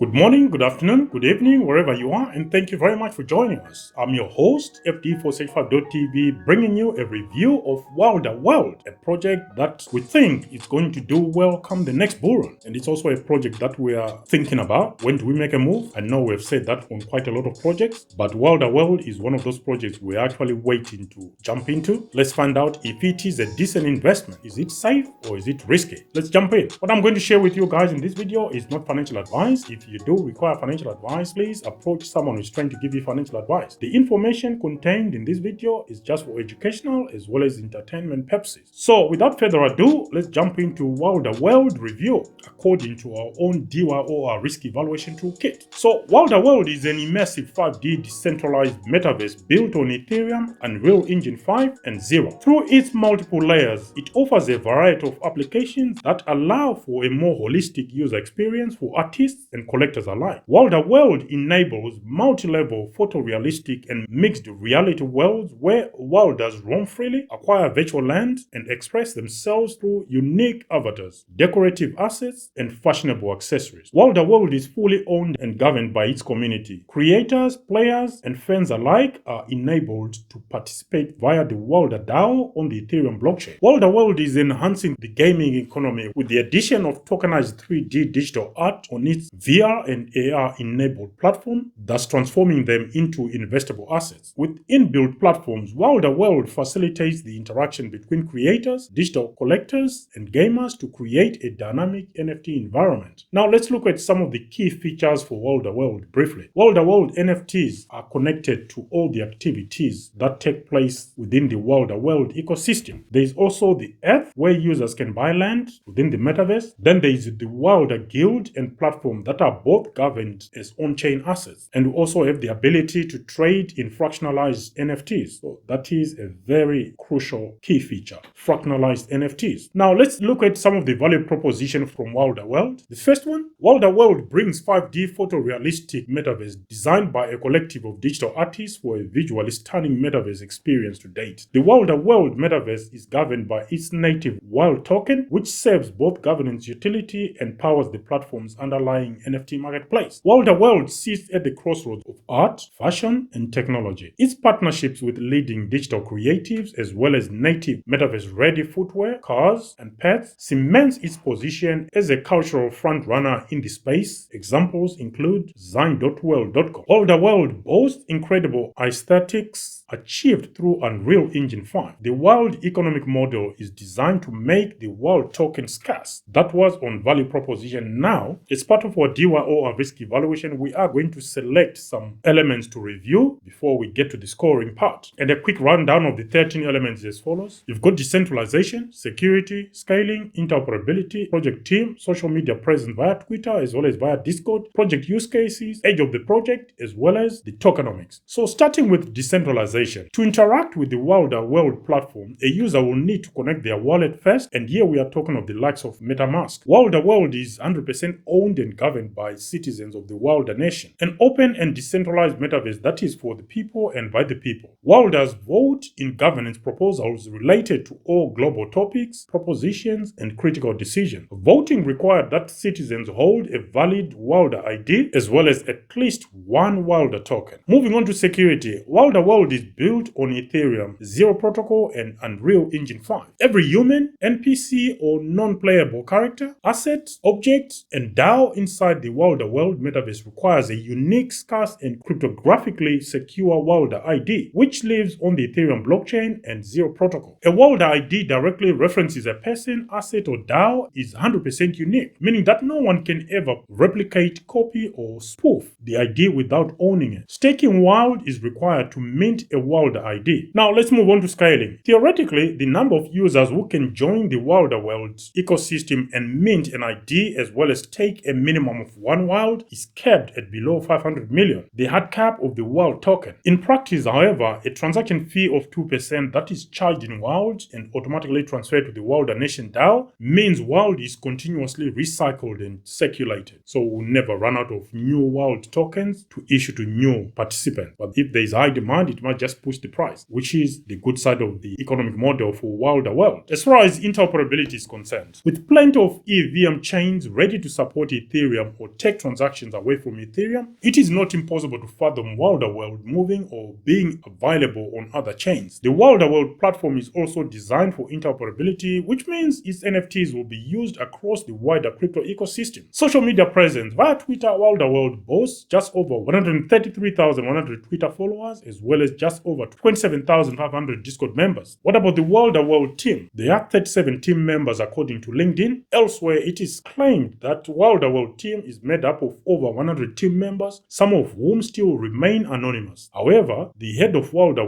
Good morning, good afternoon, good evening, wherever you are, and thank you very much for joining us. I'm your host, FD465.tv, bringing you a review of Wilder World, a project that we think is going to do well come the next bull run. And it's also a project that we are thinking about. When do we make a move? I know we've said that on quite a lot of projects, but Wilder World is one of those projects we're actually waiting to jump into. Let's find out if it is a decent investment. Is it safe or is it risky? Let's jump in. What I'm going to share with you guys in this video is not financial advice. If you do require financial advice, please approach someone who's trying to give you financial advice. The information contained in this video is just for educational as well as entertainment purposes. So without further ado, let's jump into Wilder World review according to our own DYOR risk evaluation toolkit. So Wilder World is an immersive 5D decentralized metaverse built on Ethereum, Unreal Engine 5 and 0. Through its multiple layers, it offers a variety of applications that allow for a more holistic user experience for artists and collectors alike. Wilder World enables multi-level photorealistic and mixed reality worlds where wilders roam freely, acquire virtual lands, and express themselves through unique avatars, decorative assets, and fashionable accessories. Wilder World is fully owned and governed by its community. Creators, players, and fans alike are enabled to participate via the Wilder DAO on the Ethereum blockchain. Wilder World is enhancing the gaming economy with the addition of tokenized 3D digital art on its VR and AR-enabled platform, thus transforming them into investable assets. With inbuilt platforms, Wilder World facilitates the interaction between creators, digital collectors, and gamers to create a dynamic NFT environment. Now let's look at some of the key features for Wilder World briefly. Wilder World NFTs are connected to all the activities that take place within the Wilder World ecosystem. There is also the Earth, where users can buy land within the metaverse. Then there is the Wilder Guild and platform that are both governed as on-chain assets. And we also have the ability to trade in fractionalized NFTs. So that is a very crucial key feature, fractionalized NFTs. Now let's look at some of the value proposition from Wilder World. The first one, Wilder World brings 5D photorealistic metaverse designed by a collective of digital artists for a visually stunning metaverse experience to date. The Wilder World metaverse is governed by its native WILD token, which serves both governance utility and powers the platform's underlying NFT marketplace. Wilder World sits at the crossroads of art, fashion, and technology. Its partnerships with leading digital creatives as well as native metaverse-ready footwear, cars, and pets cements its position as a cultural frontrunner in the space. Examples include Zine.world.com. Wilder World boasts incredible aesthetics achieved through Unreal Engine 5. The Wild economic model is designed to make the Wild token scarce. That was on value proposition. Now, as part of our DYOR risk evaluation, we are going to select some elements to review before we get to the scoring part. And a quick rundown of the 13 elements is as follows. You've got decentralization, security, scaling, interoperability, project team, social media presence via Twitter as well as via Discord, project use cases, age of the project, as well as the tokenomics. So starting with decentralization. To interact with the Wilder World platform, a user will need to connect their wallet first, and here we are talking of the likes of MetaMask. Wilder World is 100% owned and governed by citizens of the Wilder Nation, an open and decentralized metaverse that is for the people and by the people. Wilders vote in governance proposals related to all global topics, propositions, and critical decisions. Voting required that citizens hold a valid Wilder ID as well as at least one Wilder token. Moving on to security, Wilder World is built on Ethereum, 0 protocol, and Unreal Engine 5. Every human, NPC, or non-playable character, asset, object, and DAO inside the Wilder World metaverse requires a unique, scarce, and cryptographically secure Wilder ID, which lives on the Ethereum blockchain and 0 protocol. A Wilder ID directly references a person, asset, or DAO is 100% unique, meaning that no one can ever replicate, copy, or spoof the ID without owning it. Staking Wild is required to mint a Wilder ID. Now let's move on to scaling. Theoretically, the number of users who can join the Wilder World's ecosystem and mint an ID as well as take a minimum of 1 Wild is capped at below 500 million, the hard cap of the Wild token. In practice, however, a transaction fee of 2% that is charged in Wild and automatically transferred to the Wilder Nation DAO means Wild is continuously recycled and circulated. So we'll never run out of new Wild tokens to issue to new participants. But if there is high demand, it might just push the price, which is the good side of the economic model for Wilder World. As far as interoperability is concerned, with plenty of EVM chains ready to support Ethereum or take transactions away from Ethereum, it is not impossible to fathom World moving or being available on other chains. The World platform is also designed for interoperability, which means its NFTs will be used across the wider crypto ecosystem. Social media presence via Twitter, World boasts just over 133,100 Twitter followers, as well as just over 27,500 Discord members. What about the World team? There are 37 team members according to LinkedIn. Elsewhere, it is claimed that World team is made up of over 100 team members, some of whom still remain anonymous. However, the head of World,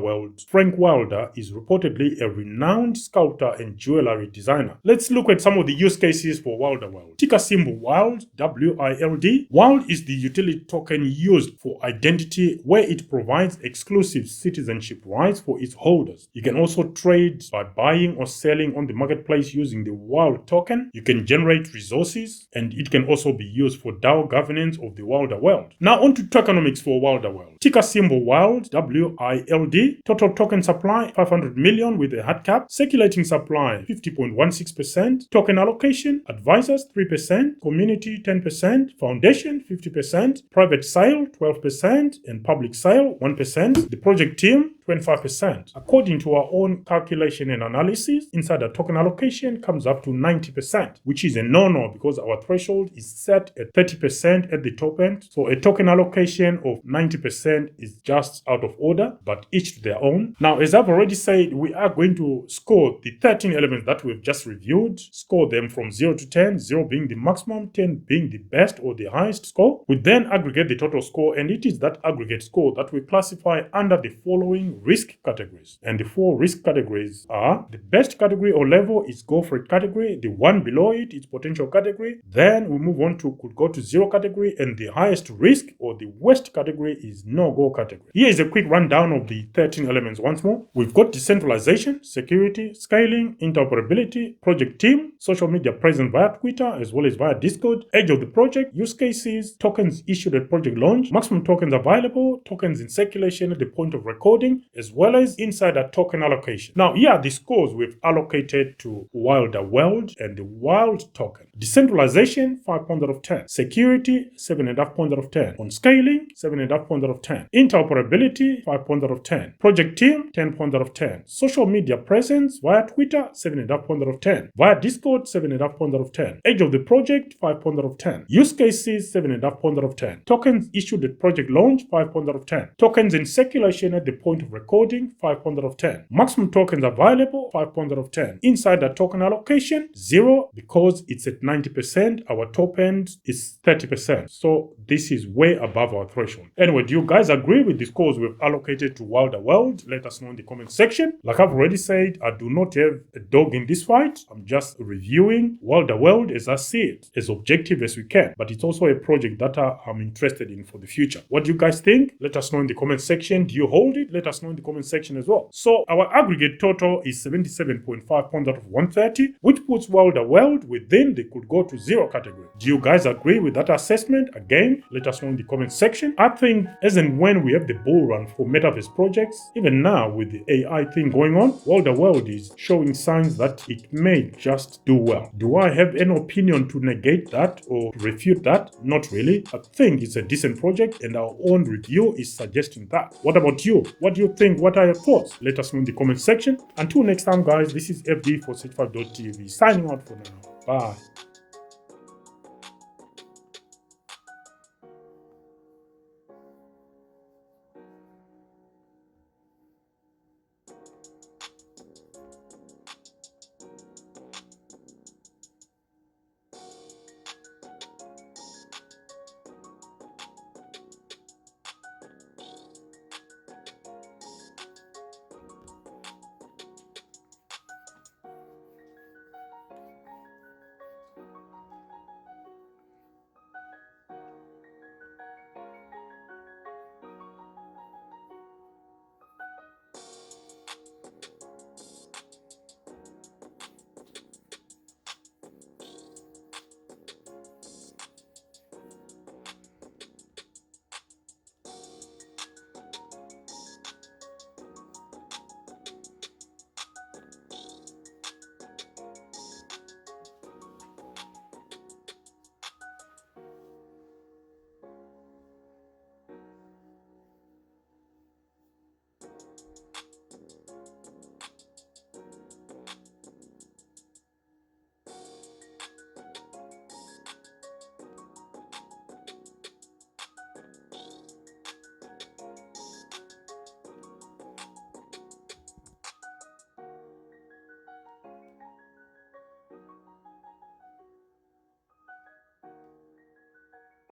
Frank Wilder, is reportedly a renowned sculptor and jewelry designer. Let's look at some of the use cases for World. Ticker symbol WILD, WILD. WILD is the utility token used for identity, where it provides exclusive citizenship rights for its holders. You can also trade by buying or selling on the marketplace using the WILD token. You can generate resources, and it can also be used for DAO governance of the World. Now on to tokenomics for World. Ticker symbol WILD, WILD. Total token supply 500 million with a hard cap. Circulating supply 50.16%. Token allocation, advisors 3%, community 10%, foundation 50%, private sale 12%, and public sale 1%. The project team 25%. According to our own calculation and analysis, insider token allocation comes up to 90%, which is a no-no because our threshold is set at 30% at the top end. So a token allocation of 90% is just out of order, but each to their own. Now, as I've already said, we are going to score the 13 elements that we've just reviewed, score them from 0 to 10, 0 being the maximum, 10 being the best or the highest score. We then aggregate the total score, and it is that aggregate score that we classify under the following risk categories. And the 4 risk categories are: the best category or level is go for it category, the one below it is potential category, then we move on to could go to 0 category, and the highest risk or the worst category is no go category. Here is a quick rundown of the 13 elements once more. We've got decentralization, security, scaling, interoperability, project team, social media presence via Twitter as well as via Discord, age of the project, use cases, tokens issued at project launch, maximum tokens available, tokens in circulation at the point of recording, as well as insider token allocation. Now, here are the scores we've allocated to World and the WILD token. Decentralization, 5 points out of 10. Security, 7.5 points out of 10. On scaling, 7.5 points out of 10. Interoperability, 5 points out of 10. Project team, 10 points out of 10. Social media presence via Twitter, 7.5 points out of 10. Via Discord, 7.5 points out of 10. Age of the project, 5 points out of 10. Use cases, 7.5 points out of 10. Tokens issued at project launch, 5 points out of 10. Tokens in circulation at the point of recording, 5 points out of 10. Maximum tokens available, 5 points out of 10. Insider token allocation, 0, because it's at 90%. Our top end is 30%. So this is way above our threshold. Anyway, do you guys agree with the scores we've allocated to World? Let us know in the comment section. Like I've already said, I do not have a dog in this fight. I'm just reviewing World as I see it, as objective as we can. But it's also a project that I'm interested in for the future. What do you guys think? Let us know in the comment section. Do you hold it? Let us know in the comment section as well. So our aggregate total is 77.5 points out of 130, which puts World within the could go to 0 category. Do you guys agree with that assessment? Again, let us know in the comment section. I think as and when we have the bull run for metaverse projects, even now with the AI thing going on, World is showing signs that it may just do well. Do I have any opinion to negate that or refute that? Not really. I think it's a decent project and our own review is suggesting that. What about you? What do you think? What are your thoughts? Let us know in the comment section. Until next time, guys, this is FD for Certified.tv signing out for now. Bye.